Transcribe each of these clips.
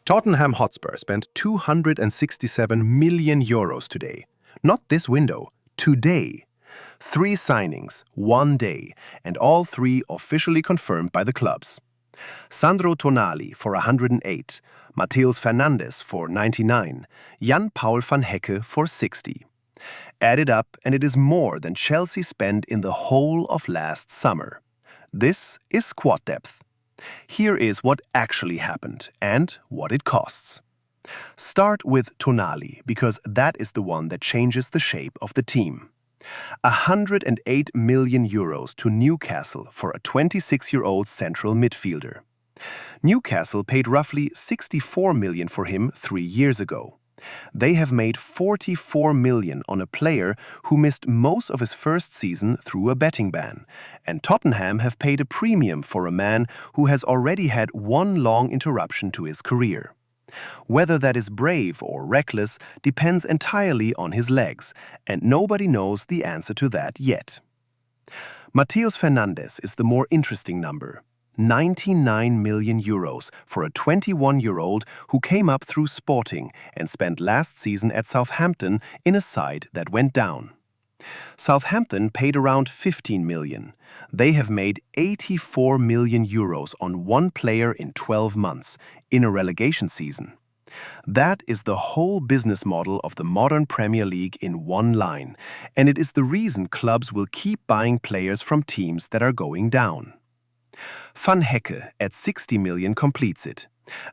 Tottenham Hotspur spent 267 million euros today. Not this window, today. 3 signings, 1 day, and all 3 officially confirmed by the clubs. Sandro Tonali for 108, Mateus Fernandes for 99, Jan Paul van Hecke for 60. Add it up and it is more than Chelsea spent in the whole of last summer. This is squad depth. Here is what actually happened and what it costs. Start with Tonali, because that is the one that changes the shape of the team. 108 million euros to Newcastle for a 26-year-old central midfielder. Newcastle paid roughly 64 million for him 3 years ago. They have made 44 million on a player who missed most of his first season through a betting ban, and Tottenham have paid a premium for a man who has already had 1 long interruption to his career. Whether that is brave or reckless depends entirely on his legs, and nobody knows the answer to that yet. Mateus Fernandes is the more interesting number. 99 million euros for a 21-year-old who came up through Sporting and spent last season at Southampton in a side that went down. Southampton paid around 15 million. They have made 84 million euros on 1 player in 12 months, in a relegation season. That is the whole business model of the modern Premier League in one line, and it is the reason clubs will keep buying players from teams that are going down. Van Hecke at 60 million completes it.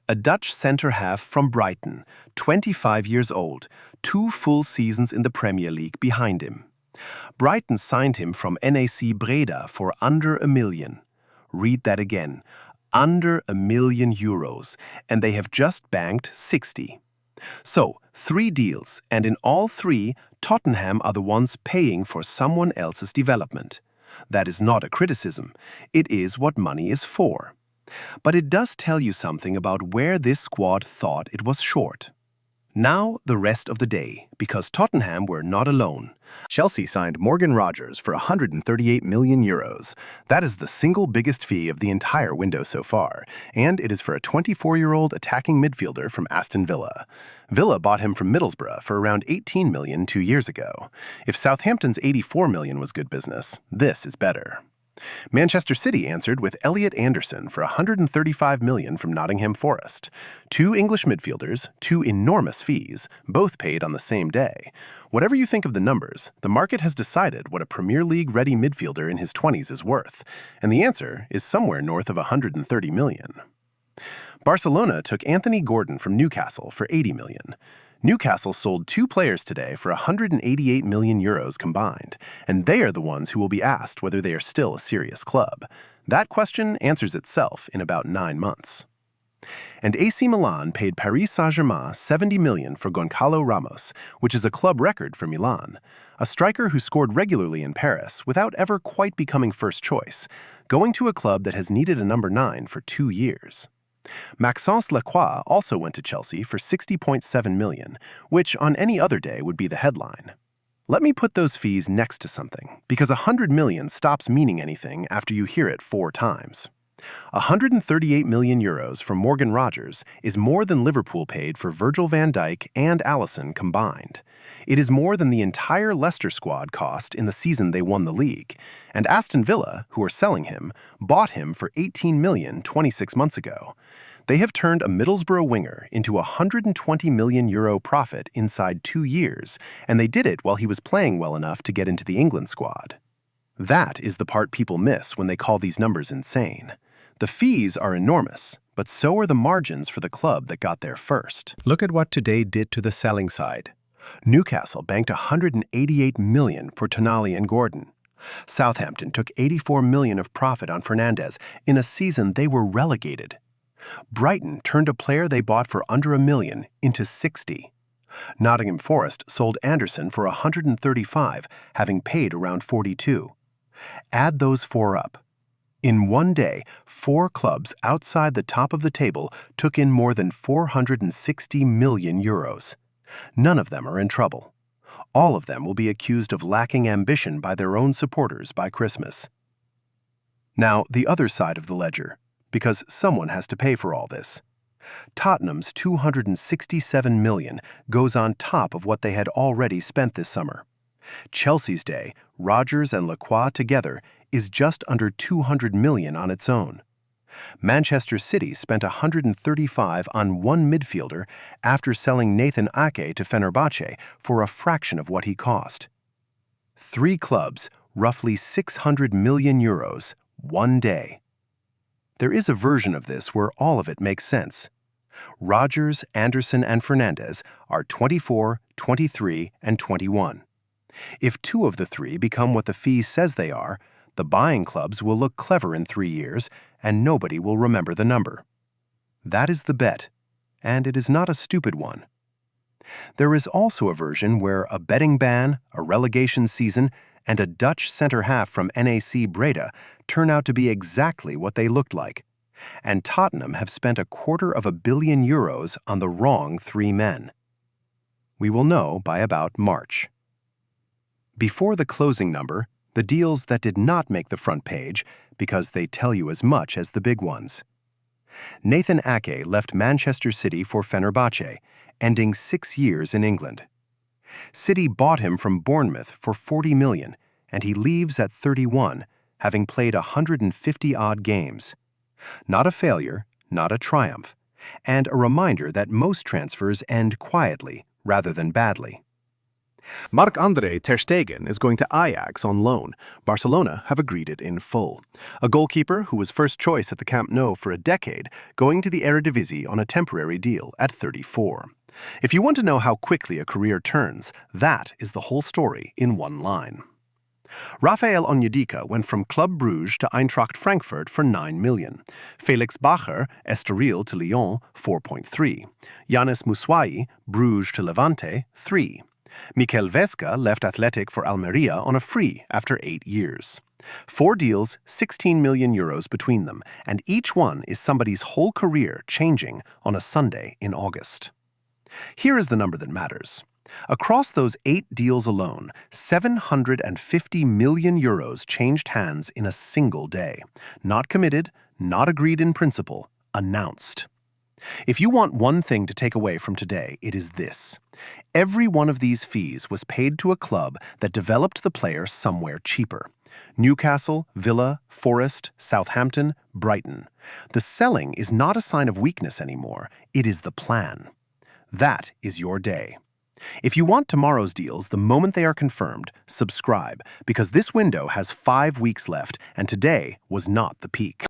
A Dutch centre-half from Brighton, 25 years old, 2 full seasons in the Premier League behind him. Brighton signed him from NAC Breda for under €1 million. Read that again. Under €1 million, and they have just banked 60. So, 3 deals, and in all 3, Tottenham are the ones paying for someone else's development. That is not a criticism. It is what money is for. But it does tell you something about where this squad thought it was short. Now the rest of the day, because Tottenham were not alone. Chelsea signed Morgan Rogers for 138 million euros. That is the single biggest fee of the entire window so far, and it is for a 24-year-old attacking midfielder from Aston Villa. Villa bought him from Middlesbrough for around 18 million 2 years ago. If Southampton's 84 million was good business, this is better. Manchester City answered with Elliot Anderson for 135 million from Nottingham Forest. 2 English midfielders, 2 enormous fees, both paid on the same day. Whatever you think of the numbers, the market has decided what a Premier League-ready midfielder in his 20s is worth, and the answer is somewhere north of 130 million. Barcelona took Anthony Gordon from Newcastle for 80 million. Newcastle sold 2 players today for 188 million euros combined, and they are the ones who will be asked whether they are still a serious club. That question answers itself in about 9 months. And AC Milan paid Paris Saint-Germain 70 million for Gonçalo Ramos, which is a club record for Milan, a striker who scored regularly in Paris without ever quite becoming first choice, going to a club that has needed a number 9 for 2 years. Maxence Lacroix also went to Chelsea for 60.7 million, which on any other day would be the headline. Let me put those fees next to something, because 100 million stops meaning anything after you hear it 4 times. 138 million euros from Morgan Rogers is more than Liverpool paid for Virgil van Dijk and Alisson combined. It is more than the entire Leicester squad cost in the season they won the league, and Aston Villa, who are selling him, bought him for 18 million 26 months ago. They have turned a Middlesbrough winger into a 120 million euro profit inside 2 years, and they did it while he was playing well enough to get into the England squad. That is the part people miss when they call these numbers insane. The fees are enormous, but so are the margins for the club that got there first. Look at what today did to the selling side. Newcastle banked 188 million for Tonali and Gordon. Southampton took 84 million of profit on Fernandes in a season they were relegated. Brighton turned a player they bought for under $1 million into 60. Nottingham Forest sold Anderson for 135, having paid around 42. Add those 4 up. In one day, 4 clubs outside the top of the table took in more than 460 million euros. None of them are in trouble. All of them will be accused of lacking ambition by their own supporters by Christmas. Now, the other side of the ledger, because someone has to pay for all this. Tottenham's 267 million goes on top of what they had already spent this summer. Chelsea's day, Rodgers and Lacroix together, is just under 200 million on its own. Manchester City spent 135 on one midfielder after selling Nathan Ake to Fenerbahce for a fraction of what he cost. 3 clubs, roughly 600 million euros, one day. There is a version of this where all of it makes sense. Rodgers, Anderson, and Fernandes are 24, 23, and 21. If 2 of the 3 become what the fee says they are, the buying clubs will look clever in 3 years, and nobody will remember the number. That is the bet, and it is not a stupid one. There is also a version where a betting ban, a relegation season, and a Dutch centre-half from NAC Breda turn out to be exactly what they looked like, and Tottenham have spent €250 million on the wrong 3 men. We will know by about March. Before the closing number, the deals that did not make the front page because they tell you as much as the big ones. Nathan Ake left Manchester City for Fenerbahce, ending 6 years in England. City bought him from Bournemouth for $40 million, and he leaves at 31, having played 150-odd games. Not a failure, not a triumph, and a reminder that most transfers end quietly rather than badly. Marc-André ter Stegen is going to Ajax on loan. Barcelona have agreed it in full. A goalkeeper who was first choice at the Camp Nou for a decade, going to the Eredivisie on a temporary deal at 34. If you want to know how quickly a career turns, that is the whole story in one line. Rafael Onyedika went from Club Brugge to Eintracht Frankfurt for 9 million. Felix Bacher, Estoril to Lyon, 4.3. Yanis Moussaoui, Bruges to Levante, 3. Mikel Vesga left Athletic for Almeria on a free after 8 years. 4 deals, 16 million euros between them, and each one is somebody's whole career changing on a Sunday in August. Here is the number that matters. Across those 8 deals alone, 750 million euros changed hands in a single day. Not committed, not agreed in principle, announced. If you want one thing to take away from today, it is this. Every one of these fees was paid to a club that developed the player somewhere cheaper. Newcastle, Villa, Forest, Southampton, Brighton. The selling is not a sign of weakness anymore. It is the plan. That is your day. If you want tomorrow's deals the moment they are confirmed, subscribe, because this window has 5 weeks left, and today was not the peak.